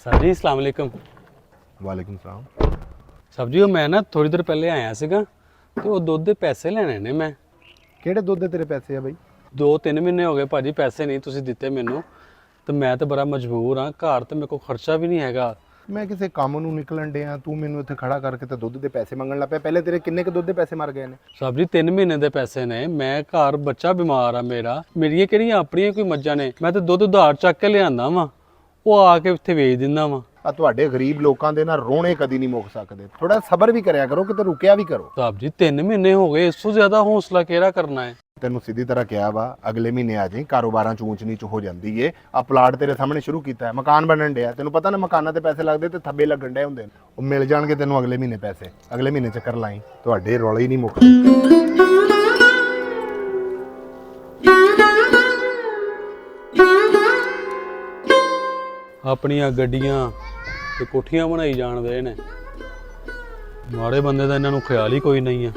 Sir ਜੀ ਅਸਲਾਮ ਵਾਲੇਕਮ। ਵਾਲੇਕੁਮ ਸਲਾਮ। Sir ਜੀ ਉਹ ਮੈਂ ਨਾ ਥੋੜੀ ਦੇਰ ਪਹਿਲੇ ਆਇਆ ਸੀਗਾ ਤੇ ਉਹ ਦੁੱਧ ਦੇ ਪੈਸੇ ਲੈਣੇ ਨੇ ਮੈਂ। ਕਿਹੜੇ ਦੁੱਧ ਦੇ ਤੇਰੇ ਪੈਸੇ ਆ ਬਈ? 2-3 ਮਹੀਨੇ ਹੋ ਗਏ ਭਾਜੀ, ਪੈਸੇ ਨਹੀਂ ਤੁਸੀਂ ਦਿੱਤੇ ਮੈਨੂੰ ਤੇ ਮੈਂ ਤਾਂ ਬੜਾ ਮਜਬੂਰ ਹਾਂ। ਘਰ ਤੇ ਮੇਰੇ ਕੋਲ ਖਰਚਾ ਵੀ ਨਹੀਂ ਹੈਗਾ। ਮੈਂ ਕਿਸੇ ਕੰਮ ਨੂੰ ਨਿਕਲਣ ਡਿਆ, ਤੂੰ ਮੈਨੂੰ ਇੱਥੇ ਖੜਾ ਕਰਕੇ ਤੇ ਦੁੱਧ ਦੇ ਪੈਸੇ ਮੰਗਣ ਲੱਗ ਪਿਆ। ਪਹਿਲੇ ਤੇਰੇ ਕਿੰਨੇ ਕੁ ਦੁੱਧ ਦੇ ਪੈਸੇ ਮਰ ਗਏ ਨੇ? ਸਰ ਜੀ 3 ਮਹੀਨੇ ਦੇ ਪੈਸੇ ਨੇ। ਮੈਂ ਘਰ ਬੱਚਾ ਬਿਮਾਰ ਆ ਮੇਰਾ, ਮੇਰੀਆਂ ਕਿਹੜੀਆਂ ਆਪਣੀਆਂ ਕੋਈ ਮੱਝਾਂ ਨੇ? ਮੈਂ ਤਾਂ ਦੁੱਧ ਉਧਾਰ ਚੱਕ ਕੇ ਲਿਆਂਦਾ ਵਾਂ, ਉਹ ਆ ਕੇ ਇੱਥੇ ਵੇਚ ਦਿੰਦਾ ਵਾਂ। ਆ ਤੁਹਾਡੇ ਗਰੀਬ ਲੋਕਾਂ ਦੇ ਨਾਲ ਰੋਣੇ ਕਦੀ ਨਹੀਂ ਮੁੱਕ ਸਕਦੇ। ਥੋੜਾ ਸਬਰ ਵੀ ਕਰਿਆ ਕਰੋ, ਕਿਤੇ ਰੁਕਿਆ ਵੀ ਕਰੋ। ਸਾਹਿਬ ਜੀ 3 ਮਹੀਨੇ ਹੋ ਗਏ, ਇਸ ਤੋਂ ਜ਼ਿਆਦਾ ਹੌਸਲਾ ਕਿਹੜਾ ਕਰਨਾ ਹੈ? ਤੈਨੂੰ ਸਿੱਧੀ ਤਰ੍ਹਾਂ ਕਿਹਾ ਵਾ ਅਗਲੇ ਮਹੀਨੇ ਆ ਜਾਈਂ, ਕਾਰੋਬਾਰਾਂ ਚ ਊਂਚ ਨੀਚ ਹੋ ਜਾਂਦੀ ਏ। ਆ ਪਲਾਟ ਤੇਰੇ ਸਾਹਮਣੇ ਸ਼ੁਰੂ ਕੀਤਾ ਹੈ, ਮਕਾਨ ਬਣਨ ਡਿਆ। ਤੈਨੂੰ ਪਤਾ ਨਾ ਮਕਾਨਾਂ ਤੇ ਪੈਸੇ ਲੱਗਦੇ ਤੇ ਥੱਬੇ ਲੱਗਣ ਡਏ ਹੁੰਦੇ ਨੇ। ਉਹ ਮਿਲ ਜਾਣਗੇ ਤੈਨੂੰ ਅਗਲੇ ਮਹੀਨੇ ਪੈਸੇ। ਅਗਲੇ ਮਹੀਨੇ ਚੱਕਰ ਲਾਈ, ਤੁਹਾਡੇ ਰੌਲੇ ਹੀ ਨਹੀਂ ਮੁੱਕਦੇ। ਆਪਣੀਆਂ ਗੱਡੀਆਂ ਤੇ ਕੋਠੀਆਂ ਬਣਾਈ ਜਾਣਦੇ ਨੇ, ਮਾੜੇ ਬੰਦੇ ਦਾ ਇਹਨਾਂ ਨੂੰ ਖਿਆਲ ਹੀ ਕੋਈ ਨਹੀਂ ਆ।